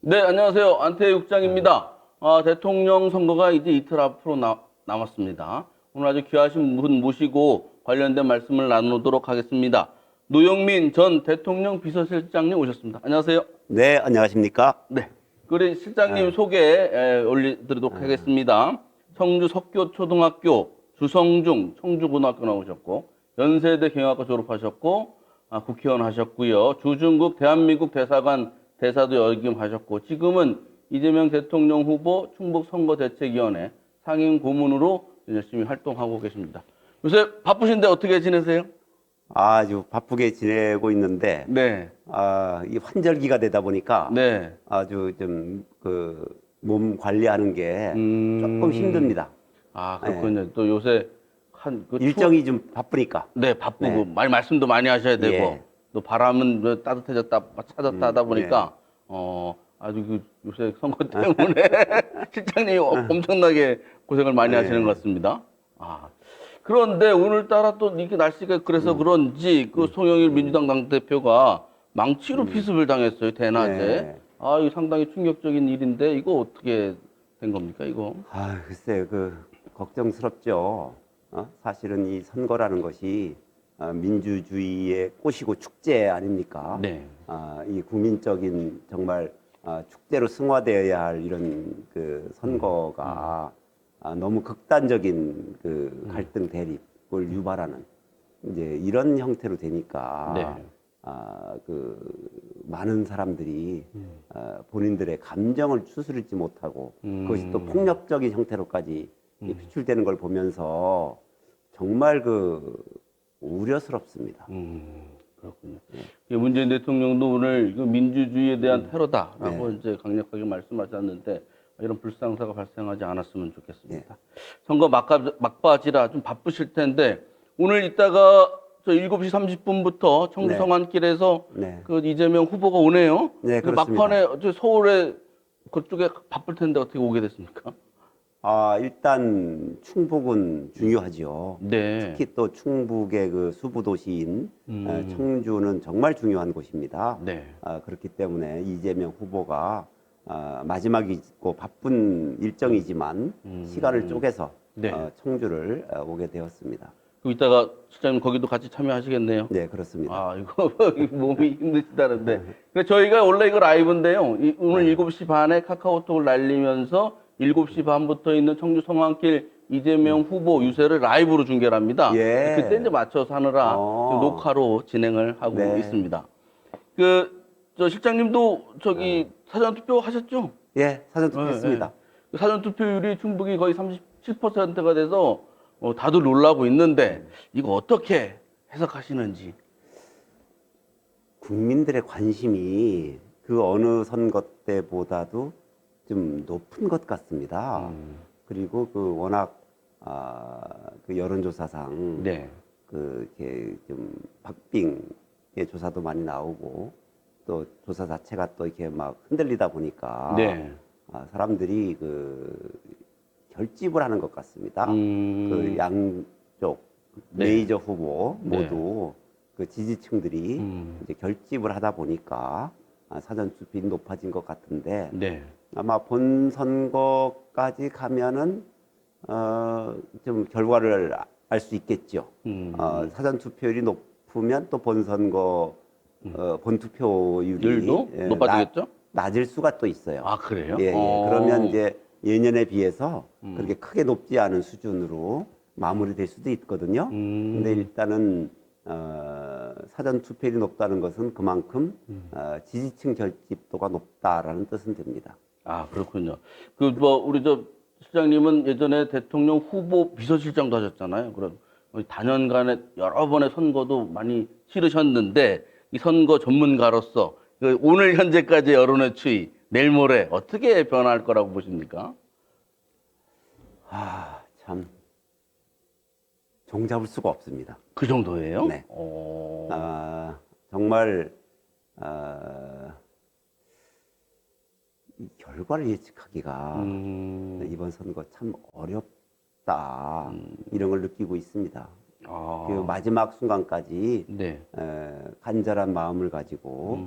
네, 안녕하세요. 안태희 국장입니다. 대통령 선거가 이제 이틀 앞으로 남았습니다. 오늘 아주 귀하신 분 모시고 관련된 말씀을 나누도록 하겠습니다. 노영민 전 대통령 비서실장님 오셨습니다. 안녕하세요. 네, 안녕하십니까? 네. 그리 실장님 소개 올려드리도록 하겠습니다. 청주 석교초등학교, 주성중 청주고등학교 나오셨고, 연세대 경영학과 졸업하셨고, 국회의원 하셨고요. 주중국 대한민국 대사관 대사도 역임하셨고, 지금은 이재명 대통령 후보 충북선거대책위원회 상임 고문으로 열심히 활동하고 계십니다. 요새 바쁘신데 어떻게 지내세요? 아주 바쁘게 지내고 있는데, 네. 이 환절기가 되다 보니까 네. 아주 좀 몸 관리하는 게 조금 힘듭니다. 그렇군요. 또 요새 일정이 좀 바쁘니까. 네, 바쁘고 네. 말씀도 많이 하셔야 되고 예. 또 바람은 뭐 따뜻해졌다 차졌다 하다 보니까 아주 요새 선거 때문에 실장님이 엄청나게 고생을 많이 하시는 것 같습니다. 그런데 오늘따라 또 이렇게 날씨가 그래서 그런지 그 송영일 민주당 당대표가 망치로 피습을 당했어요, 대낮에. 네. 이거 상당히 충격적인 일인데 이거 어떻게 된 겁니까, 이거? 글쎄, 걱정스럽죠. 사실은 이 선거라는 것이 민주주의의 꽃이고 축제 아닙니까? 네. 이 국민적인 정말 축제로 승화되어야 할 이런 선거가 너무 극단적인 갈등 대립을 유발하는 이제 이런 형태로 되니까 네. 많은 사람들이 본인들의 감정을 추스르지 못하고 그것이 또 폭력적인 형태로까지 표출되는 걸 보면서 정말 우려스럽습니다. 그렇군요. 문재인 대통령도 오늘 민주주의에 대한 테러다라고 이제 강력하게 말씀하셨는데 이런 불상사가 발생하지 않았으면 좋겠습니다. 선거 막바지라 좀 바쁘실 텐데 오늘 이따가 저 7시 30분부터 청주 네. 성안길에서 네. 이재명 후보가 오네요. 네, 근데 그렇습니다. 막판에 저 서울에 그쪽에 바쁠 텐데 어떻게 오게 됐습니까? 일단 충북은 중요하죠. 네. 특히 또 충북의 수부 도시인 청주는 정말 중요한 곳입니다. 네. 그렇기 때문에 이재명 후보가 마지막이고 바쁜 일정이지만 시간을 쪼개서 네. 청주를 오게 되었습니다. 그럼 이따가 실장님 거기도 같이 참여하시겠네요. 네, 그렇습니다. 이거 몸이 힘드시다는데. 그래서 저희가 원래 이거 라이브인데요. 오늘 7시 반에 카카오톡을 날리면서 7시 반부터 있는 청주 성안길 이재명 후보 유세를 라이브로 중계를 합니다. 예. 그때 이제 맞춰서 하느라 지금 녹화로 진행을 하고 네. 있습니다. 저 실장님도 사전 투표 하셨죠? 예, 사전 투표했습니다. 사전 투표율이 충북이 거의 37%가 돼서 다들 놀라고 있는데 이거 어떻게 해석하시는지. 국민들의 관심이 그 어느 선거 때보다도 좀 높은 것 같습니다. 그리고 워낙 여론조사상 네. 이렇게 좀 박빙의 조사도 많이 나오고 또 조사 자체가 또 이렇게 막 흔들리다 보니까 네. 사람들이 결집을 하는 것 같습니다. 양쪽 네. 메이저 후보 모두 지지층들이 이제 결집을 하다 보니까 사전 투표율이 높아진 것 같은데 네. 아마 본 선거까지 가면은 좀 결과를 알 수 있겠죠. 사전 투표율이 높으면 또 본 선거 본 투표율이 율도 높아지겠죠? 낮을 수가 또 있어요. 그래요? 예, 예. 그러면 이제 예년에 비해서 그렇게 크게 높지 않은 수준으로 마무리될 수도 있거든요. 근데 일단은 사전 투표율이 높다는 것은 그만큼 지지층 결집도가 높다라는 뜻은 됩니다. 그렇군요. 우리 실장님은 예전에 대통령 후보 비서실장도 하셨잖아요. 그럼 단연간에 여러 번의 선거도 많이 치르셨는데 이 선거 전문가로서 오늘 현재까지 여론의 추이, 내일 모레 어떻게 변할 거라고 보십니까? 참 종잡을 수가 없습니다. 그 정도예요? 네. 정말 이 결과를 예측하기가 이번 선거 참 어렵다 이런 걸 느끼고 있습니다. 마지막 순간까지 네. 간절한 마음을 가지고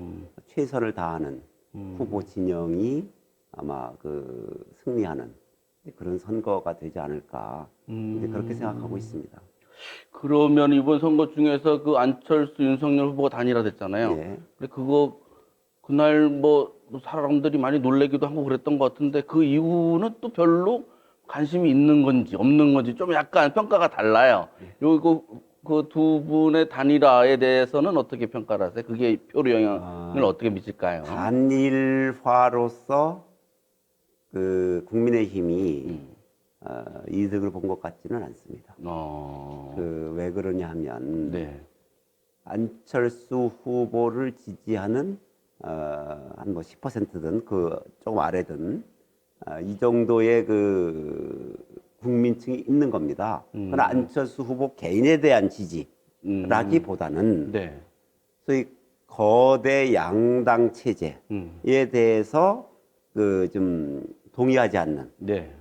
최선을 다하는 후보 진영이 아마 그 승리하는 그런 선거가 되지 않을까 이제 그렇게 생각하고 있습니다. 그러면 이번 선거 중에서 그 안철수, 윤석열 후보가 단일화됐잖아요. 예. 근데 그거 그날 뭐 사람들이 많이 놀래기도 하고 그랬던 것 같은데 그 이후는 또 별로 관심이 있는 건지 없는 건지 좀 약간 평가가 달라요. 요거 그 두 분의 단일화에 대해서는 어떻게 평가를 하세요? 그게 표로 영향을 어떻게 미칠까요? 단일화로서 그 국민의힘이 이득을 본 것 같지는 않습니다. 그 왜 그러냐 하면 네. 안철수 후보를 지지하는 한 뭐 10%든 그 조금 아래든 이 정도의 그 국민층이 있는 겁니다. 그러나 안철수 후보 개인에 대한 지지라기보다는 네. 소위 거대 양당 체제에 대해서 그 좀 동의하지 않는 네.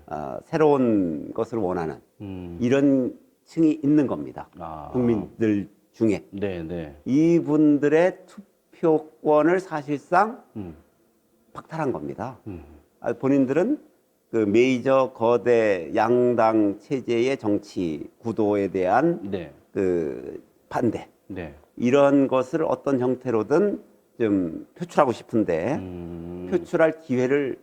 새로운 것을 원하는 이런 층이 있는 겁니다. 아. 국민들 중에 네, 네. 이분들의 투표권을 사실상 박탈한 겁니다. 본인들은 그 메이저 거대 양당 체제의 정치 구도에 대한 네. 그 반대 네. 이런 것을 어떤 형태로든 좀 표출하고 싶은데 표출할 기회를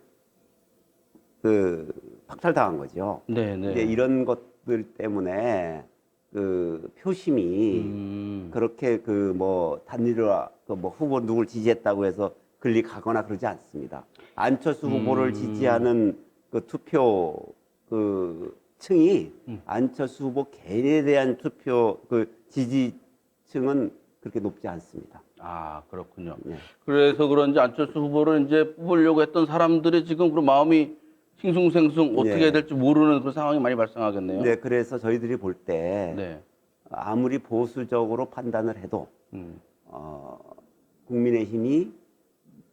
그 박탈당한 거죠. 네, 네. 이제 이런 것들 때문에 그 표심이 그렇게 그 뭐 단일화 그 뭐 후보 누굴 지지했다고 해서 클릭하거나 그러지 않습니다. 안철수 후보를 지지하는 그 투표 그 층이 안철수 후보 개인에 대한 투표 그 지지층은 그렇게 높지 않습니다. 아, 그렇군요. 네. 그래서 그런지 안철수 후보를 이제 뽑으려고 했던 사람들이 지금 그런 마음이 싱숭생숭 어떻게 네. 해야 될지 모르는 그런 상황이 많이 발생하겠네요. 네, 그래서 저희들이 볼 때 네. 아무리 보수적으로 판단을 해도 국민의힘이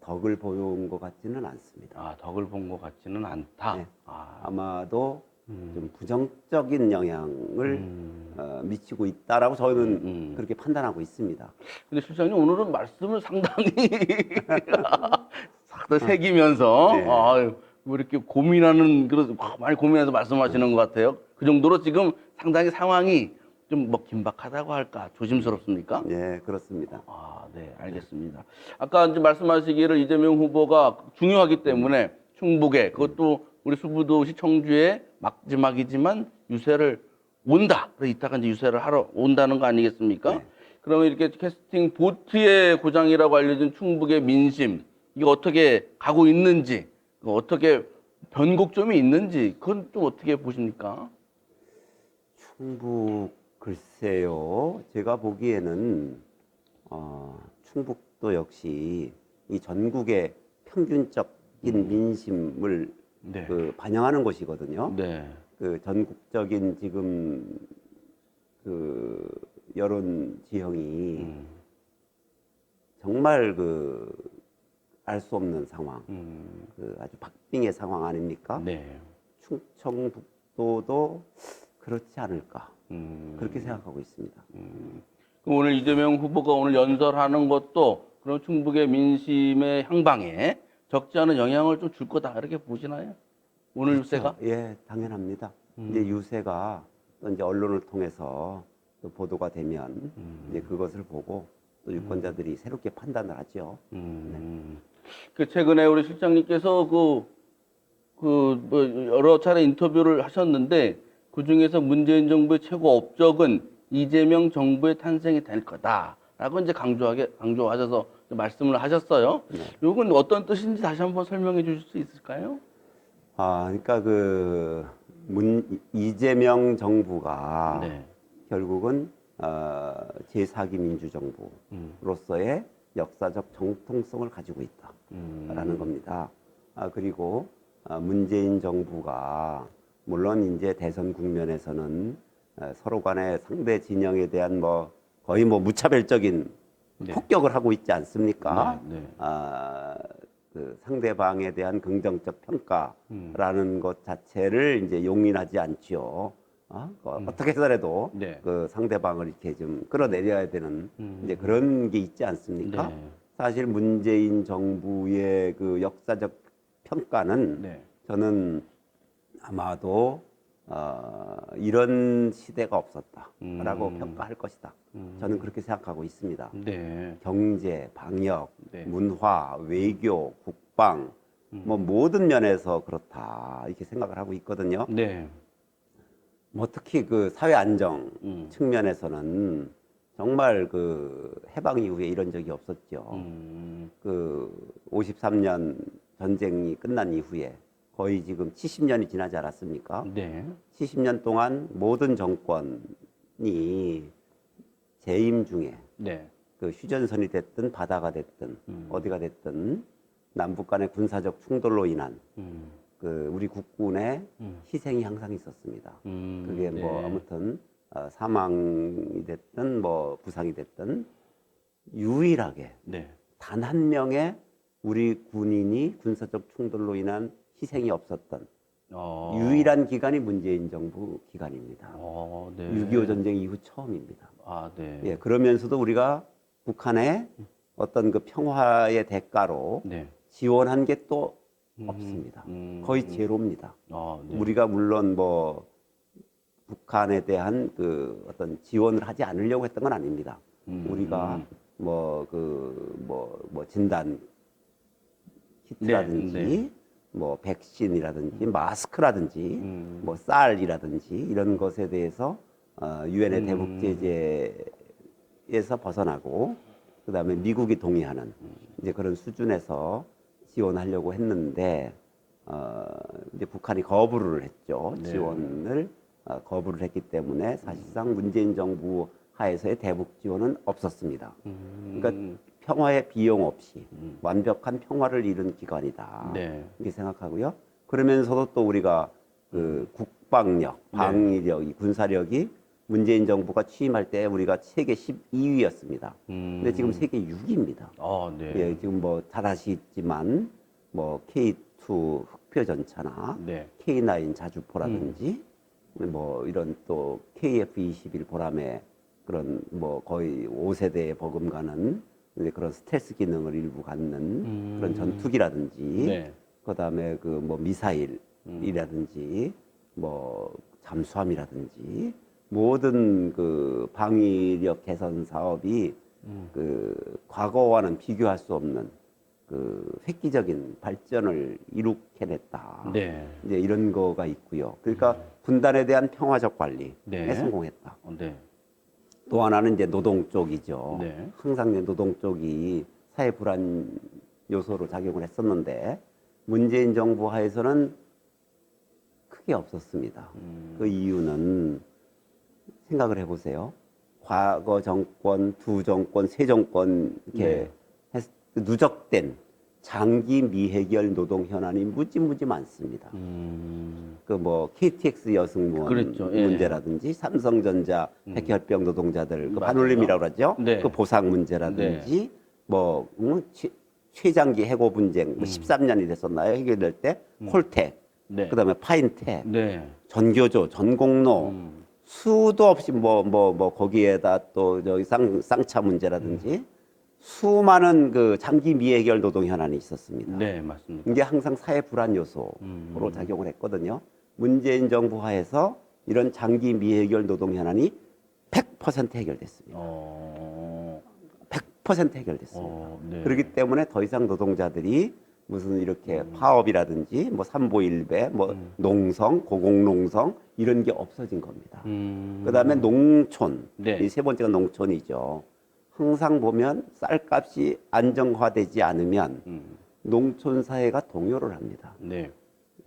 덕을 보여온 것 같지는 않습니다. 아, 덕을 본 것 같지는 않다. 네. 아, 아마도 좀 부정적인 영향을 미치고 있다라고 저는 그렇게 판단하고 있습니다. 근데 실장님 오늘은 말씀을 상당히 새기면서 네. 아유, 뭐 이렇게 고민하는 그런 많이 고민해서 말씀하시는 것 같아요. 그 정도로 지금 상당히 상황이 좀 뭐 긴박하다고 할까 조심스럽습니까? 네, 그렇습니다. 아, 네, 알겠습니다. 아까 이제 말씀하시기를 이재명 후보가 중요하기 때문에 충북에 그것도 우리 수부도시 청주에 마지막이지만 유세를 온다. 그래서 이따가 이제 유세를 하러 온다는 거 아니겠습니까? 네. 그러면 이렇게 캐스팅 보트의 고장이라고 알려진 충북의 민심 이게 어떻게 가고 있는지 어떻게 변곡점이 있는지 그건 좀 어떻게 보십니까? 충북 글쎄요. 제가 보기에는 충북도 역시 이 전국의 평균적인 민심을 네. 그 반영하는 곳이거든요. 네. 그 전국적인 지금 그 여론 지형이 정말 그 알 수 없는 상황, 그 아주 박빙의 상황 아닙니까? 네. 충청북도도 그렇지 않을까 그렇게 생각하고 있습니다. 그럼 오늘 이재명 후보가 오늘 연설하는 것도 그런 충북의 민심의 향방에 적지 않은 영향을 좀 줄 거다 이렇게 보시나요? 오늘 유세가? 예, 당연합니다. 이제 유세가 또 이제 언론을 통해서 또 보도가 되면 이제 그것을 보고 또 유권자들이 새롭게 판단을 하죠. 그 최근에 우리 실장님께서 뭐 여러 차례 인터뷰를 하셨는데 그 중에서 문재인 정부의 최고 업적은 이재명 정부의 탄생이 될 거다라고 이제 강조하셔서 말씀을 하셨어요. 이건 어떤 뜻인지 다시 한번 설명해 주실 수 있을까요? 그러니까 그 이재명 정부가 네. 결국은 제4기 민주정부로서의 역사적 정통성을 가지고 있다라는 겁니다. 그리고 문재인 정부가 물론 이제 대선 국면에서는 서로 간의 상대 진영에 대한 뭐 거의 뭐 무차별적인 네. 폭격을 하고 있지 않습니까? 네, 네. 그 상대방에 대한 긍정적 평가라는 것 자체를 이제 용인하지 않지요. 어떻게 해서라도 네. 그 상대방을 이렇게 좀 끌어내려야 되는 이제 그런 게 있지 않습니까? 네. 사실 문재인 정부의 그 역사적 평가는 네. 저는 아마도 이런 시대가 없었다라고 평가할 것이다. 저는 그렇게 생각하고 있습니다. 네. 경제, 방역, 네. 문화, 외교, 국방 뭐 모든 면에서 그렇다 이렇게 생각을 하고 있거든요. 네. 뭐 특히 그 사회 안정 음. 측면에서는 정말 그 해방 이후에 이런 적이 없었죠. 그 53년 전쟁이 끝난 이후에 거의 지금 70년이 지나지 않았습니까? 네. 70년 동안 모든 정권이 재임 중에 네. 그 휴전선이 됐든 바다가 됐든 어디가 됐든 남북 간의 군사적 충돌로 인한 그 우리 국군의 희생이 항상 있었습니다. 그게 뭐 네. 아무튼 사망이 됐든 뭐 부상이 됐든 유일하게 네. 단 한 명의 우리 군인이 군사적 충돌로 인한 희생이 없었던 유일한 기간이 문재인 정부 기간입니다. 네. 6.25 전쟁 이후 처음입니다. 아, 네. 예, 그러면서도 우리가 북한의 어떤 그 평화의 대가로 네. 지원한 게 또 없습니다. 거의 제로입니다. 아, 네. 우리가 물론 뭐 북한에 대한 그 어떤 지원을 하지 않으려고 했던 건 아닙니다. 우리가 뭐 뭐 진단 키트라든지 네, 네. 뭐 백신이라든지 마스크라든지 뭐 쌀이라든지 이런 것에 대해서 유엔의 대북 제재에서 벗어나고 그다음에 미국이 동의하는 이제 그런 수준에서 지원하려고 했는데 이제 북한이 거부를 했죠. 네. 지원을 거부를 했기 때문에 사실상 문재인 정부 하에서의 대북 지원은 없었습니다. 그러니까 평화의 비용 없이 완벽한 평화를 이룬 기관이다. 네. 이렇게 생각하고요. 그러면서도 또 우리가 그 국방력, 방위력, 군사력이 문재인 정부가 취임할 때 우리가 세계 12위였습니다. 근데 지금 세계 6위입니다. 아, 네. 예, 지금 뭐 잘 아시지만 뭐 K2 흑표 전차나 네. K9 자주포라든지 뭐 이런 또 KF-21 보람의 그런 뭐 거의 5세대에 버금가는 이제 그런 스텔스 기능을 일부 갖는 그런 전투기라든지 네. 그다음에 그 뭐 미사일이라든지 뭐 잠수함이라든지 모든 그 방위력 개선 사업이 그 과거와는 비교할 수 없는 그 획기적인 발전을 이룩해냈다. 네. 이제 이런 거가 있고요. 그러니까 분단에 대한 평화적 관리에 네. 성공했다. 네. 또 하나는 이제 노동 쪽이죠. 네. 항상 이제 노동 쪽이 사회 불안 요소로 작용을 했었는데 문재인 정부 하에서는 크게 없었습니다. 그 이유는 생각을 해보세요. 과거 정권, 두 정권, 세 정권 이렇게 누적된 장기 미해결 노동 현안이 무지 많습니다. 그 뭐 KTX 여승무원 그랬죠. 예. 문제라든지 삼성전자 백혈병 노동자들 그 맞아요. 반올림이라고 그러죠. 네. 그 보상 문제라든지 뭐 최장기 해고 분쟁 뭐 13년이 됐었나요? 해결될 때 콜텍, 네. 그다음에 파인텍, 네. 전교조, 전공로 수도 없이 뭐 거기에다 또 저기 쌍차 문제라든지 수많은 그 장기 미해결 노동 현안이 있었습니다. 네, 맞습니다. 이게 항상 사회 불안 요소로 작용을 했거든요. 문재인 정부 하에서 이런 장기 미해결 노동 현안이 100% 해결됐습니다. 100% 해결됐습니다. 네. 그렇기 때문에 더 이상 노동자들이 무슨 이렇게 파업이라든지 뭐 삼보일배, 뭐 농성, 고공농성 이런 게 없어진 겁니다. 그다음에 농촌, 네. 이 세 번째가 농촌이죠. 항상 보면 쌀값이 안정화되지 않으면 농촌 사회가 동요를 합니다. 네.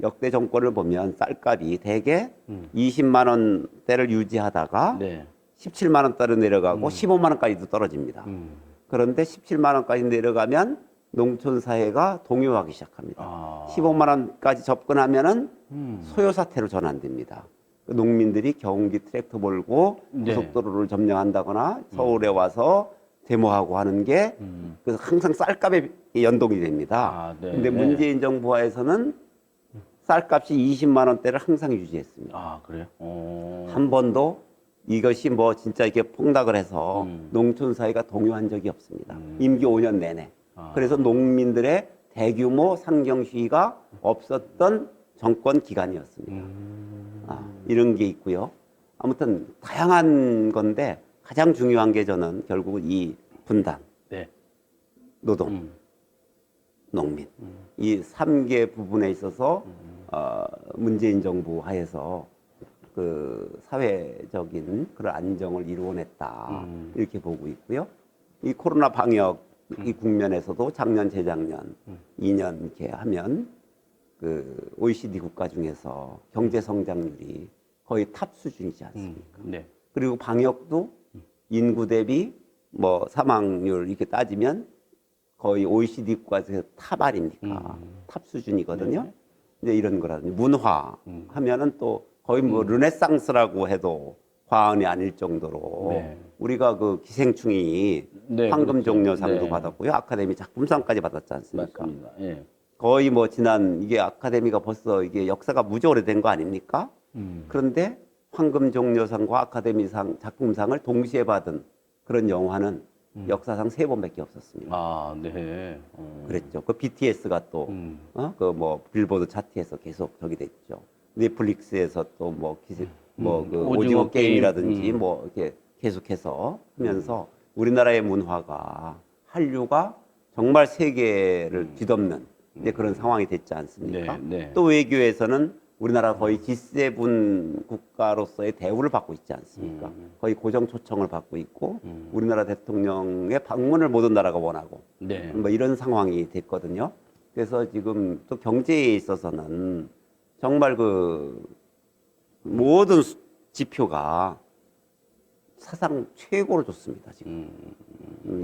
역대 정권을 보면 쌀값이 대개 20만 원대를 유지하다가 네. 17만 원대로 내려가고 15만 원까지도 떨어집니다. 그런데 17만 원까지 내려가면 농촌 사회가 동요하기 시작합니다. 15만 원까지 접근하면은 소요 사태로 전환됩니다. 농민들이 경운기 트랙터 몰고 네. 고속도로를 점령한다거나 서울에 와서 데모하고 하는 게 그래서 항상 쌀값에 연동이 됩니다. 네. 근데 문재인 정부 하에서는 쌀값이 20만 원대를 항상 유지했습니다. 아, 그래요? 한 번도 이것이 뭐 진짜 이렇게 폭락을 해서 농촌 사회가 동요한 적이 없습니다. 임기 5년 내내. 그래서 농민들의 대규모 상경 시위가 없었던 정권 기간이었습니다. 이런 게 있고요. 아무튼 다양한 건데 가장 중요한 게 저는 결국은 이 분단, 네. 노동, 농민 이 3개 부분에 있어서 문재인 정부 하에서 그 사회적인 그런 안정을 이루어냈다 이렇게 보고 있고요. 이 코로나 방역 이 국면에서도 작년 재작년 2년 이렇게 하면 그 OECD 국가 중에서 경제 성장률이 거의 탑 수준이지 않습니까? 네. 그리고 방역도 인구 대비 뭐 사망률 이렇게 따지면 거의 OECD 국가에서 탑 아닙니까? 탑 수준이거든요. 네. 이제 이런 거라든지 문화 하면은 또 거의 뭐 르네상스라고 해도 과언이 아닐 정도로 네. 우리가 그 기생충이 네, 황금종려상도 그렇죠. 네. 받았고요. 아카데미 작품상까지 받았지 않습니까? 맞습니다. 예. 거의 뭐 지난 이게 아카데미가 벌써 이게 역사가 무지 오래된 거 아닙니까? 그런데 황금종려상과 아카데미상 작품상을 동시에 받은 그런 영화는 역사상 3번밖에 없었습니다. 아, 네. 그랬죠. 그 BTS가 또 그 뭐 빌보드 차트에서 계속 저기 됐죠. 넷플릭스에서 또 뭐 그 오징어 게임이라든지 뭐 이렇게 계속해서 하면서 우리나라의 문화가 한류가 정말 세계를 뒤덮는 이제 그런 상황이 됐지 않습니까? 네, 네. 또 외교에서는 우리나라 거의 G7 국가로서의 대우를 받고 있지 않습니까? 거의 고정 초청을 받고 있고 우리나라 대통령의 방문을 모든 나라가 원하고 네. 뭐 이런 상황이 됐거든요. 그래서 지금 또 경제에 있어서는 정말 그 모든 지표가 사상 최고로 좋습니다. 지금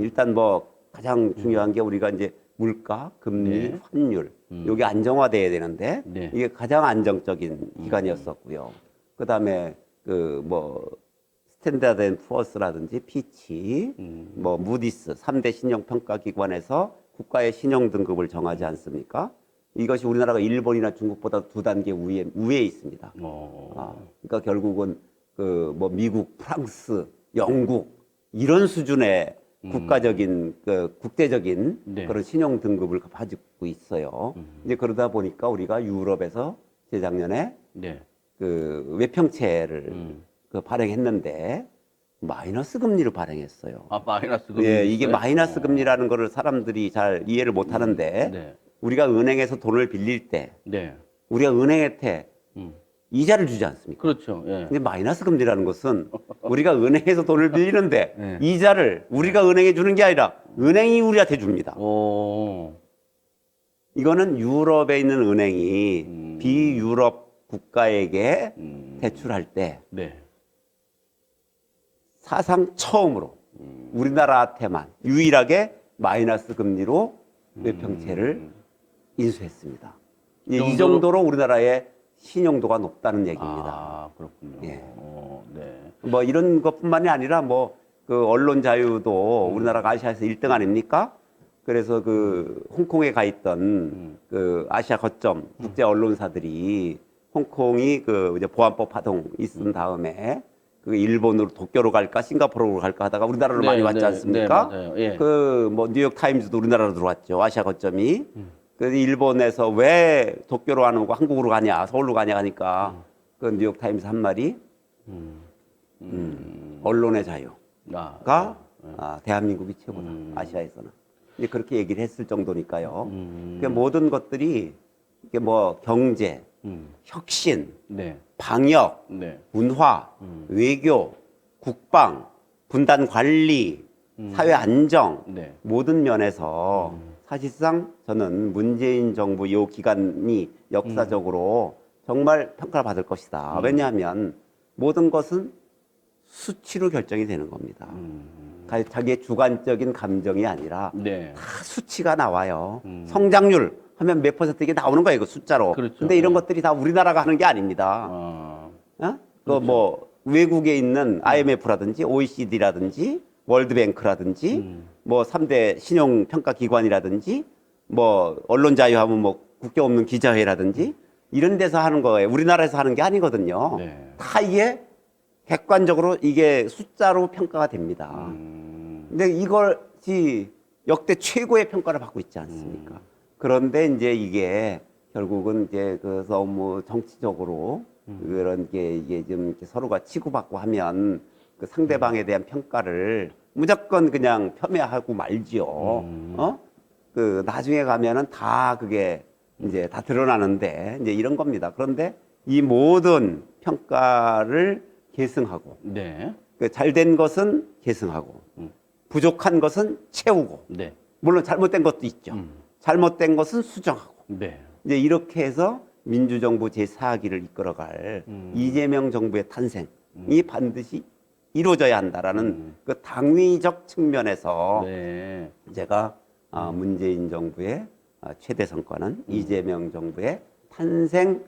일단 뭐 가장 중요한 게 우리가 이제 물가, 금리, 네. 환율 이게 안정화돼야 되는데 네. 이게 가장 안정적인 기간이었었고요. 그다음에 그 뭐 스탠다드 앤 푸어스라든지 피치, 뭐 무디스 3대 신용 평가 기관에서 국가의 신용 등급을 정하지 않습니까? 이것이 우리나라가 일본이나 중국보다 2단계 우위에 있습니다. 그러니까 결국은 그 뭐 미국, 프랑스, 영국 이런 수준의 국가적인 그 국대적인 네. 그런 신용 등급을 가지고 있어요. 이제 그러다 보니까 우리가 유럽에서 재작년에 네. 그 외평채를 그 발행했는데 마이너스 금리를 발행했어요. 아, 마이너스 금리. 예, 이게 있어요? 마이너스 금리라는 거를 사람들이 잘 이해를 못 하는데 네. 우리가 은행에서 돈을 빌릴 때 네. 우리가 은행한테 음. 이자를 주지 않습니까? 그렇죠. 예. 근데 마이너스 금리라는 것은 우리가 은행에서 돈을 빌리는데 네. 이자를 우리가 은행에 주는 게 아니라 은행이 우리한테 줍니다. 오. 이거는 유럽에 있는 은행이 비유럽 국가에게 대출할 때 네. 사상 처음으로 우리나라한테만 유일하게 마이너스 금리로 외평채를 인수했습니다. 이 정도로 우리나라의 신용도가 높다는 얘기입니다. 아, 그렇군요. 예. 네. 뭐 이런 것뿐만이 아니라 뭐 그 언론 자유도 우리나라가 아시아에서 1등 아닙니까? 그래서 그 홍콩에 가 있던 그 아시아 거점 국제 언론사들이 홍콩이 그 이제 보안법 파동 있은 다음에 그 일본으로 도쿄로 갈까 싱가포르로 갈까 하다가 우리나라로 네, 많이 왔지 네, 않습니까? 네, 맞아요. 예. 그 뭐 뉴욕 타임즈도 우리나라로 들어왔죠. 아시아 거점이. 그래서 일본에서 왜 도쿄로 안 오고 한국으로 가냐, 서울로 가냐 하니까 그 뉴욕 타임즈 한 말이 언론의 자유가 대한민국이 최고다. 아시아에서는. 이제 그렇게 얘기를 했을 정도니까요. 그러니까 모든 것들이 이게 뭐 경제, 혁신, 네. 방역, 네. 문화, 외교, 국방, 분단 관리, 사회 안정 네. 모든 면에서 사실상 저는 문재인 정부 이 기간이 역사적으로 정말 평가를 받을 것이다. 왜냐하면 모든 것은 수치로 결정이 되는 겁니다. 자기의 주관적인 감정이 아니라 네. 다 수치가 나와요. 성장률 하면 몇 %, 이게 나오는 거예요, 그 숫자로. 그렇죠. 근데 이런 네. 것들이 다 우리나라가 하는 게 아닙니다. 아, 어? 그뭐 외국에 있는 IMF라든지 OECD라든지 월드뱅크라든지 뭐 3대 신용평가 기관이라든지 뭐 언론 자유하면 뭐 국경 없는 기자회라든지 이런 데서 하는 거예요. 우리나라에서 하는 게 아니거든요. 네. 다 이게 객관적으로 이게 숫자로 평가가 됩니다. 근데 이것이 역대 최고의 평가를 받고 있지 않습니까? 그런데 이제 이게 결국은 이제 그 너무 정치적으로 그런 게 이게 좀 이렇게 서로가 치고받고 하면 그 상대방에 대한 평가를 무조건 그냥 폄훼하고 말지요. 그 나중에 가면은 다 그게 이제 다 드러나는데 이제 이런 겁니다. 그런데 이 모든 평가를 계승하고 네. 그 잘된 것은 계승하고 부족한 것은 채우고 네. 물론 잘못된 것도 있죠. 잘못된 것은 수정하고 네. 이제 이렇게 해서 민주정부 제4기를 이끌어갈 이재명 정부의 탄생이 반드시 이루어져야 한다라는 그 당위적 측면에서 네. 제가 문재인 정부의 최대 성과는 이재명 정부의 탄생이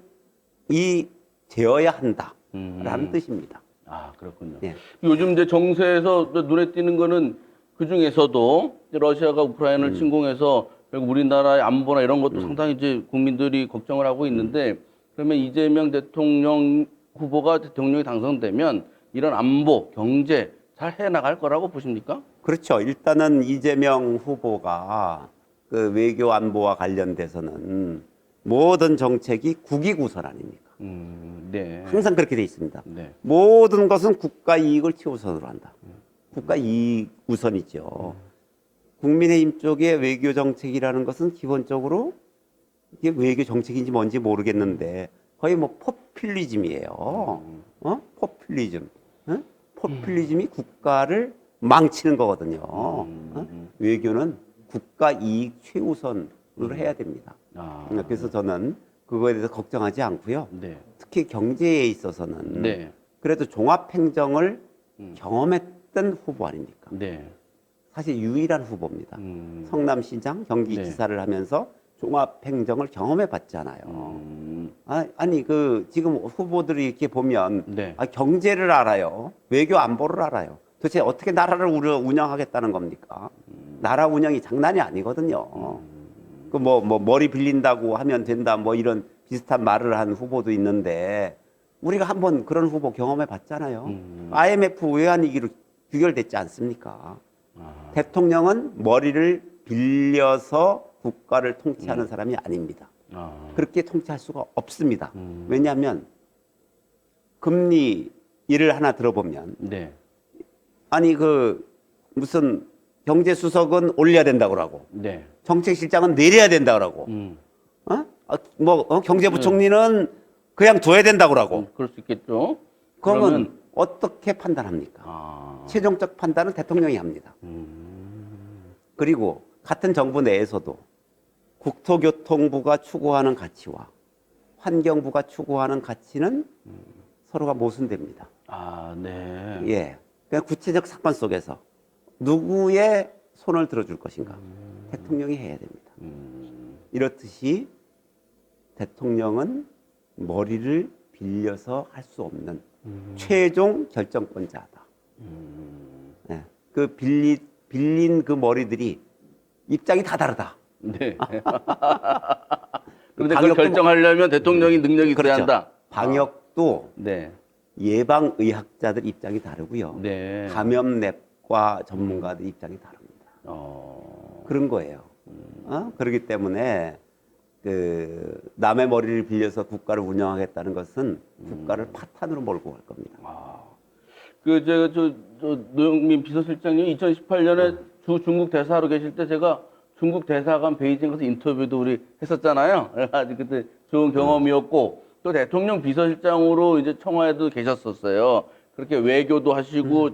되어야 한다라는 뜻입니다. 아, 그렇군요. 예. 요즘 이제 정세에서 눈에 띄는 거는 그 중에서도 러시아가 우크라이나를 침공해서 결국 우리나라의 안보나 이런 것도 상당히 이제 국민들이 걱정을 하고 있는데 그러면 이재명 대통령 후보가 대통령이 당선되면 이런 안보, 경제 잘 해나갈 거라고 보십니까? 그렇죠. 일단은 이재명 후보가 그 외교 안보와 관련돼서는 모든 정책이 국익 우선 아닙니까? 네. 항상 그렇게 돼 있습니다. 네. 모든 것은 국가 이익을 최우선으로 한다. 국가 이익 우선이죠. 국민의힘 쪽의 외교 정책이라는 것은 기본적으로 이게 외교 정책인지 뭔지 모르겠는데 거의 뭐 포퓰리즘이에요. 포퓰리즘. 포퓰리즘이 국가를 망치는 거거든요. 외교는 국가 이익 최우선으로 해야 됩니다. 아, 그래서 저는 그거에 대해서 걱정하지 않고요. 네. 특히 경제에 있어서는 네. 그래도 종합행정을 경험했던 후보 아닙니까? 네. 사실 유일한 후보입니다. 성남시장, 경기지사를 하면서 종합행정을 경험해 봤잖아요. 아니, 그, 지금 후보들이 이렇게 보면, 네. 경제를 알아요. 외교 안보를 알아요. 도대체 어떻게 나라를 운영하겠다는 겁니까? 나라 운영이 장난이 아니거든요. 그 머리 빌린다고 하면 된다, 뭐 이런 비슷한 말을 한 후보도 있는데, 우리가 한번 그런 후보 경험해 봤잖아요. IMF 외환위기로 귀결됐지 않습니까? 대통령은 머리를 빌려서 국가를 통치하는 사람이 아닙니다. 그렇게 통치할 수가 없습니다. 왜냐하면 금리 일을 하나 들어보면 네. 아니 그 무슨 경제수석은 올려야 된다고 그러고 네. 정책실장은 내려야 된다고 그러고 경제부총리는 그냥 둬야 된다고 그러고 그럴 수 있겠죠. 그러면 어떻게 판단합니까? 최종적 판단은 대통령이 합니다. 그리고 같은 정부 내에서도 국토교통부가 추구하는 가치와 환경부가 추구하는 가치는 서로가 모순됩니다. 아, 네. 예. 그냥 구체적 사건 속에서 누구의 손을 들어줄 것인가? 대통령이 해야 됩니다. 이렇듯이 대통령은 머리를 빌려서 할 수 없는 최종 결정권자다. 예. 그 빌린 그 머리들이 입장이 다 다르다. 네. 그런데 그걸 결정하려면 대통령이 능력이 있어야 그렇죠. 한다. 방역도 네. 예방의학자들 입장이 다르고요. 네. 감염내과 전문가들 입장이 다릅니다. 그런 거예요. 그렇기 때문에 그 남의 머리를 빌려서 국가를 운영하겠다는 것은 국가를 파탄으로 몰고 갈 겁니다. 노영민 비서실장님이 2018년에 주 중국 대사로 계실 때 제가 중국 대사관 베이징 가서 인터뷰도 우리 했었잖아요. 그래가지고 그때 좋은 경험이었고 또 대통령 비서실장으로 이제 청와에도 계셨었어요. 그렇게 외교도 하시고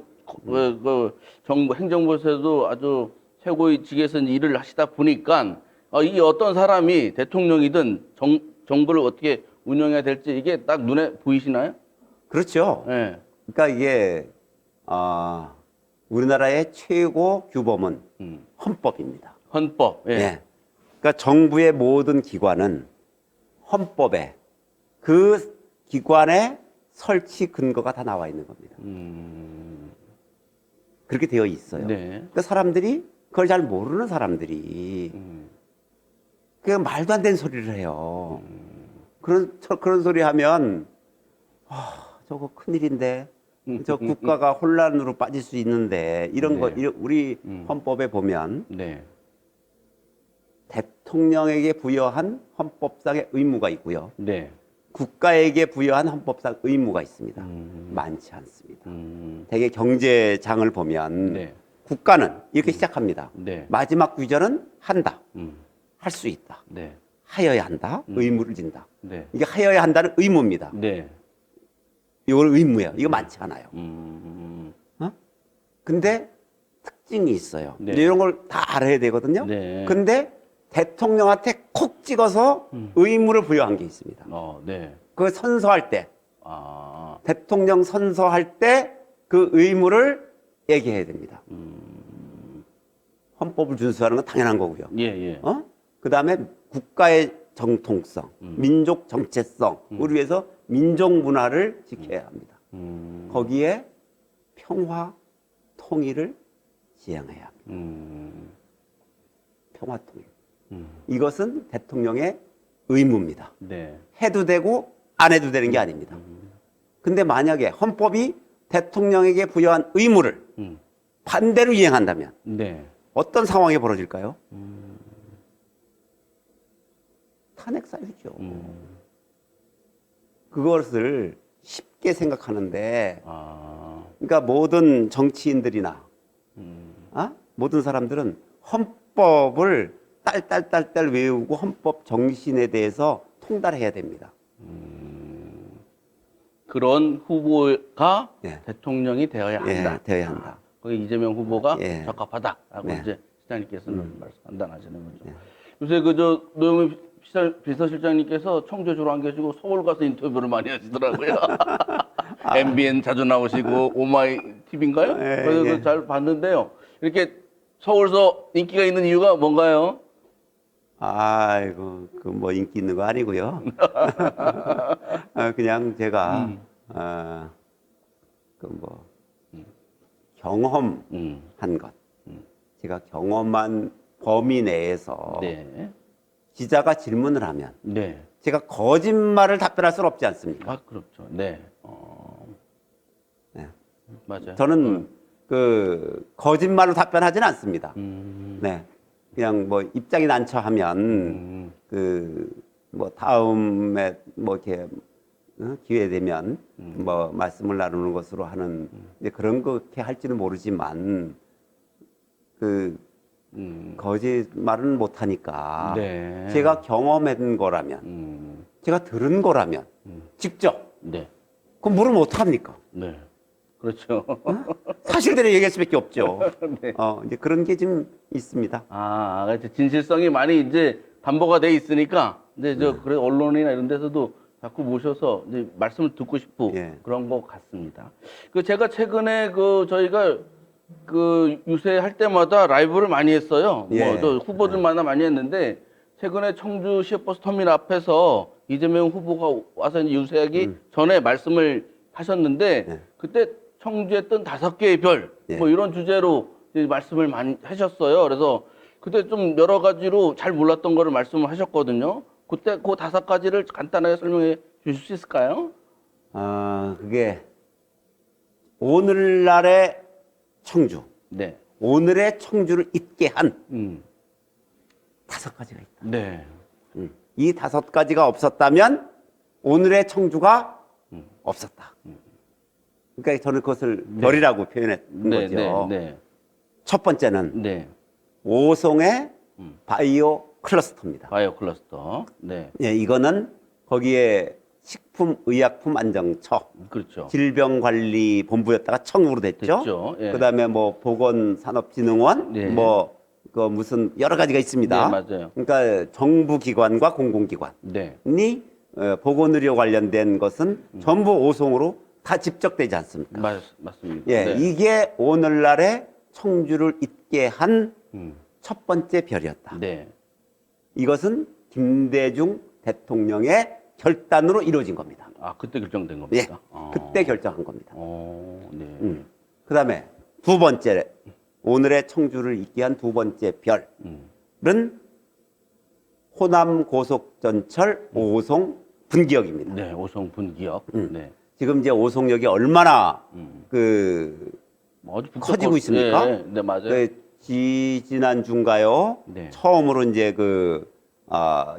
그 정부 행정부에서도 아주 최고의 직에서 일을 하시다 보니까 이 어떤 사람이 대통령이든 정부를 어떻게 운영해야 될지 이게 딱 눈에 보이시나요? 그렇죠. 네. 그러니까 이게 우리나라의 최고 규범은 헌법입니다. 헌법. 예. 예. 그러니까 정부의 모든 기관은 헌법에 그 기관의 설치 근거가 다 나와 있는 겁니다. 그렇게 되어 있어요. 네. 그러니까 사람들이 그걸 잘 모르는 사람들이 그냥 말도 안 되는 소리를 해요. 그런 소리 하면 저거 큰일인데 저 국가가 혼란으로 빠질 수 있는데 이런 네. 거 우리 헌법에 보면 네. 대통령에게 부여한 헌법상의 의무가 있고요. 네. 국가에게 부여한 헌법상 의무가 있습니다. 많지 않습니다. 대개 경제장을 보면 네. 국가는 이렇게 시작합니다. 네. 마지막 규정은 한다. 음. 할 수 있다. 네. 하여야 한다. 의무를 진다. 네. 이게 하여야 한다는 의무입니다. 네. 이걸 의무예요. 이거 많지 않아요. 어? 근데 특징이 있어요. 네. 이제 이런 걸 다 알아야 되거든요. 네. 근데 대통령한테 콕 찍어서 의무를 부여한 게 있습니다. 네. 그 선서할 때, 아. 대통령 선서할 때 그 의무를 얘기해야 됩니다. 헌법을 준수하는 건 당연한 거고요. 예, 예. 그 다음에 국가의 정통성, 민족 정체성을 위해서 민족 문화를 지켜야 합니다. 거기에 평화, 통일을 지향해야 합니다. 평화, 통일. 이것은 대통령의 의무입니다. 네. 해도 되고 안 해도 되는 게 아닙니다. 근데 만약에 헌법이 대통령에게 부여한 의무를 반대로 이행한다면 네. 어떤 상황이 벌어질까요? 탄핵 사유죠. 그것을 쉽게 생각하는데, 그러니까 모든 정치인들이나 모든 사람들은 헌법을 딸딸딸딸 외우고 헌법 정신에 대해서 통달해야 됩니다. 그런 후보가 예. 대통령이 되어야 한다. 예, 되어야 한다. 거기 이재명 후보가 예. 적합하다라고 네. 이제 시장님께서는 판단하시는 거죠. 요새 그저 노영민 비서실장님께서 청주주로 안 계시고 서울 가서 인터뷰를 많이 하시더라고요. MBN 자주 나오시고 오마이 TV인가요? 예, 그래서 예. 잘 봤는데요. 이렇게 서울서 인기가 있는 이유가 뭔가요? 아이고, 그 뭐 인기 있는 거 아니고요. 그냥 제가 그 뭐 경험한 것, 제가 경험한 범위 내에서 네. 기자가 질문을 하면 네. 제가 거짓말을 답변할 수는 없지 않습니까? 아, 그렇죠. 네. 네. 맞아요. 저는 그 거짓말로 답변하지는 않습니다. 음. 네. 그냥 뭐 입장이 난처하면 그 뭐 다음에 뭐 이렇게 기회 되면 뭐 말씀을 나누는 것으로 하는 이제 그런 그렇게 할지는 모르지만 그 거짓말은 못 하니까 네. 제가 경험한 거라면 제가 들은 거라면 직접 네. 그럼 물으면 어떡합니까? 네. 그렇죠. 사실대로 얘기할 수밖에 없죠. 네. 이제 그런 게 좀 있습니다. 그렇죠. 진실성이 많이 이제 담보가 돼 있으니까 이제 그래 언론이나 이런 데서도 자꾸 모셔서 이제 말씀을 듣고 싶고 예. 그런 것 같습니다. 그 제가 최근에 그 저희가 그 유세할 때마다 라이브를 많이 했어요. 예. 뭐 또 후보들마다 많이 했는데 최근에 청주 시외버스 터미널 앞에서 이재명 후보가 와서 이제 유세하기 전에 말씀을 하셨는데 예. 그때 청주에 뜬 5개의 별, 예. 뭐 이런 주제로 이제 말씀을 많이 하셨어요. 그래서 그때 좀 여러 가지로 잘 몰랐던 거를 말씀을 하셨거든요. 그때 그 5가지를 간단하게 설명해 주실 수 있을까요? 그게 오늘날의 청주, 네. 오늘의 청주를 있게 한 음. 5가지가 있다. 네. 이 5가지가 없었다면 오늘의 청주가 없었다. 그러니까 저는 그것을 별이라고 표현했던 네, 거죠. 네, 네. 첫 번째는 네. 오송의 바이오 클러스터입니다. 바이오 클러스터. 네. 예, 이거는 거기에 식품의약품안정처, 그렇죠. 질병관리본부였다가 청으로 됐죠. 됐죠. 예. 그다음에 뭐 보건산업진흥원, 네. 뭐 그 무슨 여러 가지가 있습니다. 네, 맞아요. 그러니까 정부기관과 공공기관이 네. 보건의료 관련된 것은 전부 오송으로 다 집적되지 않습니까? 맞습니다. 예, 네. 이게 오늘날의 청주를 있게 한 첫 번째 별이었다. 네. 이것은 김대중 대통령의 결단으로 이루어진 겁니다. 그때 결정된 예, 겁니까? 그때 결정한 겁니다. 네. 그 다음에 두 번째, 오늘의 청주를 있게 한 두 번째 별은 호남 고속전철 오송 분기역입니다. 네, 오송 분기역. 네. 지금 이제 오송역이 얼마나 아주 커지고 있습니까? 네, 네, 맞아요. 그 지지난주인가요? 네. 처음으로 이제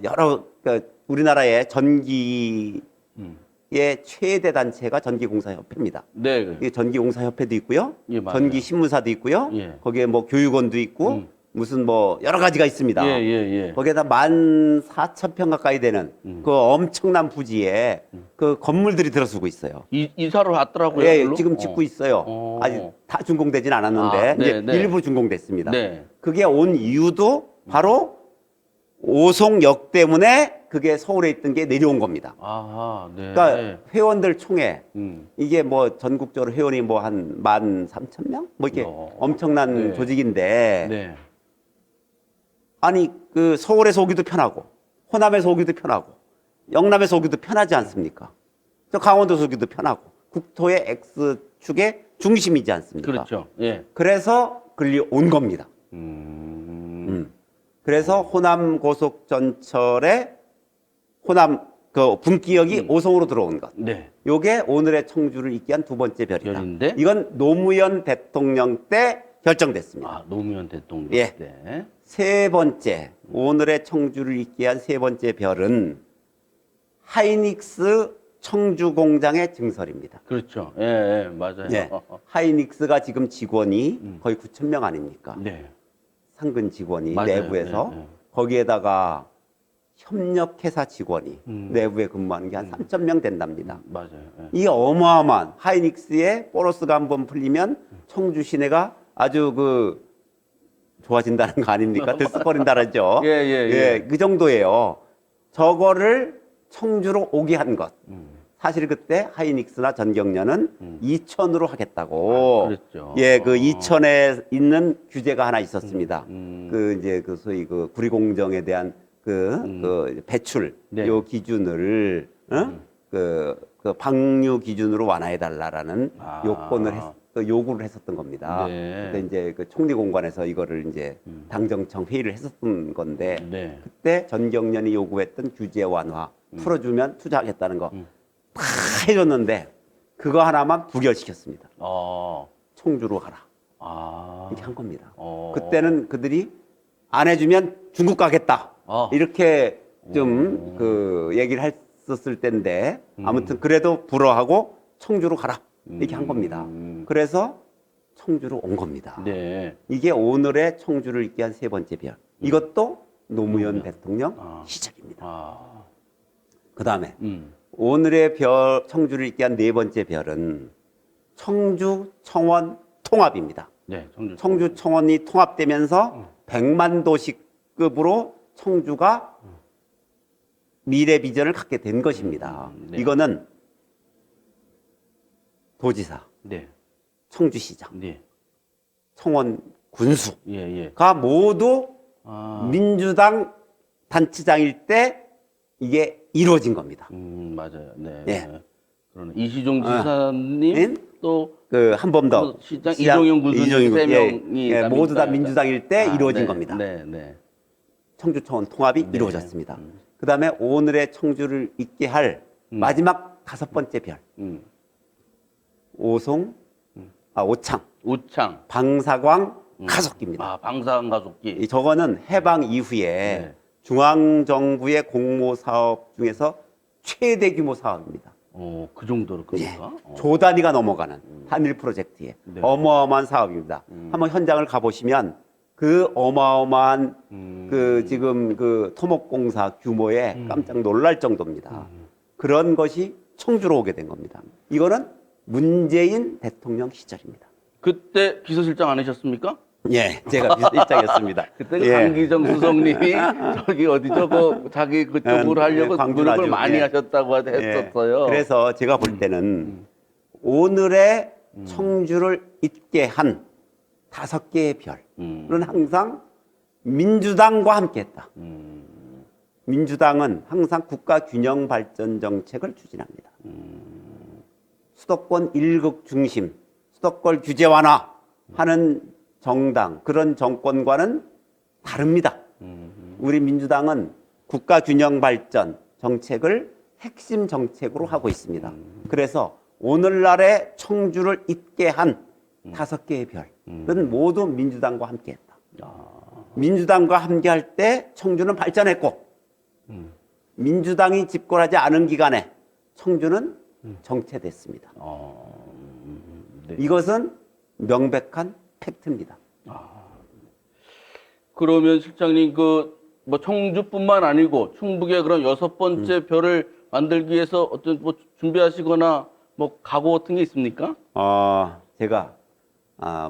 여러 우리나라의 전기의 최대 단체가 전기공사협회입니다. 네. 이 전기공사협회도 있고요, 예, 맞아요. 전기신문사도 있고요, 예. 거기에 뭐 교육원도 있고 무슨 뭐 여러 가지가 있습니다. 예, 예, 예. 거기에다 14,000평 가까이 되는 그 엄청난 부지에 그 건물들이 들어서고 있어요. 이사를 왔더라고요. 예, 별로? 지금 짓고 있어요. 어. 아직 다 준공되진 않았는데 아, 네, 이제 네. 일부 준공됐습니다. 네. 그게 온 이유도 바로 오송역 때문에 그게 서울에 있던 게 내려온 겁니다. 아하, 네. 그러니까 회원들 총회 음. 이게 뭐 전국적으로 회원이 뭐 한 13,000명 뭐 이렇게 엄청난 네. 조직인데 네. 아니 그 서울에서 오기도 편하고 호남에서 오기도 편하고 영남에서 오기도 편하지 않습니까? 저 강원도에서 오기도 편하고 국토의 X축의 중심이지 않습니까? 그렇죠. 예. 그래서 글리 온 겁니다. 그래서 호남 고속전철에 호남 그 분기역이 오송으로 들어온 것. 네. 요게 오늘의 청주를 있게 한 두 번째 별이다. 별인데? 이건 노무현 대통령 때 결정됐습니다. 아, 노무현 대통령 예. 때. 세 번째, 오늘의 청주를 있게 한 세 번째 별은 하이닉스 청주 공장의 증설입니다. 그렇죠. 예, 예, 맞아요. 예. 하이닉스가 지금 직원이 거의 9,000명 아닙니까? 네. 상근 직원이 맞아요. 내부에서 예, 예. 거기에다가 협력회사 직원이 내부에 근무하는 게 한 3,000명 된답니다. 맞아요. 예. 이 어마어마한 하이닉스의 보너스가 한번 풀리면 청주 시내가 아주 좋아진다는 거 아닙니까? 들썩거린다라죠. 예, 예, 예. 그 정도예요. 저거를 청주로 오게 한 것. 사실 그때 하이닉스나 전경련은 이천으로 하겠다고. 아, 그랬죠. 예, 그 이천에 있는 규제가 하나 있었습니다. 이제 소위 구리공정에 대한 그 배출 네. 요 기준을 그 방류 기준으로 완화해 달라라는 아. 요구를 했었던 겁니다. 네. 그때 이제 그 총리공관에서 이거를 이제 당정청 회의를 했었던 건데 네. 그때 전경련이 요구했던 규제 완화 풀어주면 투자하겠다는 거 다 해줬는데 그거 하나만 부결시켰습니다. 청주로 가라. 아. 이렇게 한 겁니다. 어. 그때는 그들이 안 해주면 중국 가겠다. 이렇게 좀 얘기를 했었을 때인데 아무튼 그래도 불어하고 청주로 가라. 이렇게 한 겁니다. 그래서 청주로 온 겁니다. 네. 이게 오늘의 청주를 있게 한 세 번째 별. 이것도 노무현 대통령 시작입니다. 아. 그 다음에 오늘의 청주를 있게 한 네 번째 별은 청주 청원 통합입니다. 네. 청주 청원이 통합되면서 100만 도시급으로 청주가 미래 비전을 갖게 된 것입니다. 네. 이거는 도지사, 네. 청주시장, 네. 청원 군수가 예, 예. 모두 민주당 단체장일 때 이게 이루어진 겁니다. 맞아요. 네. 예. 그러네. 이시종 지사님 또 한범덕 시장 이종용 군수님 세 명이 예, 모두 다 민주당이다. 민주당일 때 이루어진 네, 겁니다. 네, 네. 청주 청원 통합이 네. 이루어졌습니다. 그다음에 오늘의 청주를 있게 할 마지막 다섯 번째 별 오창 오창 방사광 가속기입니다. 아, 방사능 가속기. 저거는 해방 이후에 네. 중앙 정부의 공모 사업 중에서 최대 규모 사업입니다. 그 정도로 겁니까? 조 단위가 넘어가는 한일 프로젝트에 네. 어마어마한 사업입니다. 한번 현장을 가보시면 그 어마어마한 지금 토목공사 규모에 깜짝 놀랄 정도입니다. 그런 것이 청주로 오게 된 겁니다. 이거는 문재인 대통령 시절입니다. 그때 비서실장 안 하셨습니까? 예, 제가 비서실장이었습니다. 그때 예. 강기정 수석님이 저기 어디 자기 그쪽으로 하려고 광주는 노력을 아주, 많이 예. 하셨다고 예. 했었어요. 그래서 제가 볼 때는 오늘의 청주를 있게 한 5개의 별은 항상 민주당과 함께했다. 민주당은 항상 국가 균형 발전 정책을 추진합니다. 수도권 일극 중심, 수도권 규제 완화하는 정당, 그런 정권과는 다릅니다. 우리 민주당은 국가 균형 발전 정책을 핵심 정책으로 하고 있습니다. 그래서 오늘날의 청주를 있게 한 5개의 별은 모두 민주당과 함께했다. 민주당과 함께할 때 청주는 발전했고 민주당이 집권하지 않은 기간에 청주는 정체됐습니다. 네. 이것은 명백한 팩트입니다. 그러면 실장님 뭐 청주뿐만 아니고 충북의 그런 6번째 별을 만들기 위해서 어떤 뭐 준비하시거나 뭐 각오 같은 게 있습니까? 제가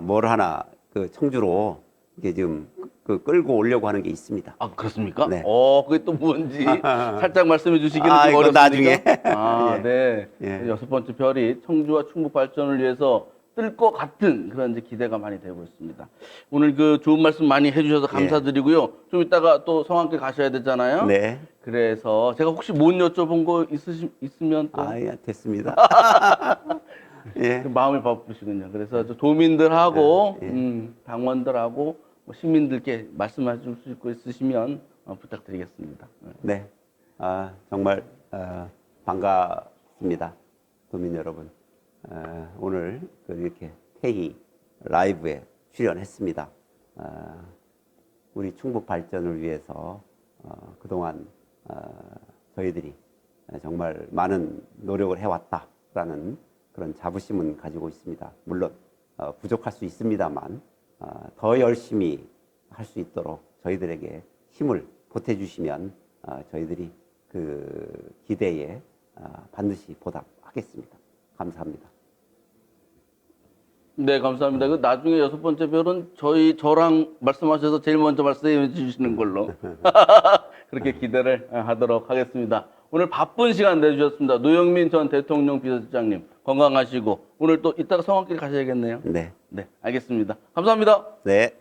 뭘 하나 그 청주로 이게 지금 끌고 오려고 하는 게 있습니다. 아, 그렇습니까? 네. 그게 또 뭔지 살짝 말씀해 주시기는 좀 이거 어렵습니까? 나중에. 아, 예. 네. 예. 6번째 별이 청주와 충북 발전을 위해서 뜰 것 같은 그런 이제 기대가 많이 되고 있습니다. 오늘 그 좋은 말씀 많이 해주셔서 감사드리고요. 좀 이따가 또 성함께 가셔야 되잖아요. 네. 그래서 제가 혹시 못 여쭤본 거 있으면 또 예, 됐습니다. 예. 그 마음이 바쁘시군요. 그래서 저 도민들하고 예. 당원들하고 뭐 시민들께 말씀해 주실 거 있으시면 부탁드리겠습니다. 네. 정말 반갑습니다. 도민 여러분. 오늘 이렇게 회의 라이브에 출연했습니다. 우리 충북 발전을 위해서 그동안 저희들이 정말 많은 노력을 해왔다라는 그런 자부심은 가지고 있습니다. 물론 부족할 수 있습니다만 더 열심히 할 수 있도록 저희들에게 힘을 보태주시면 저희들이 그 기대에 반드시 보답하겠습니다. 감사합니다. 네, 감사합니다. 그 나중에 6번째 별은 저랑 말씀하셔서 제일 먼저 말씀해 주시는 걸로 그렇게 기대를 하도록 하겠습니다. 오늘 바쁜 시간 내주셨습니다. 노영민 전 대통령 비서실장님 건강하시고 오늘 또 이따가 성황길 가셔야겠네요. 네. 네, 알겠습니다. 감사합니다. 네.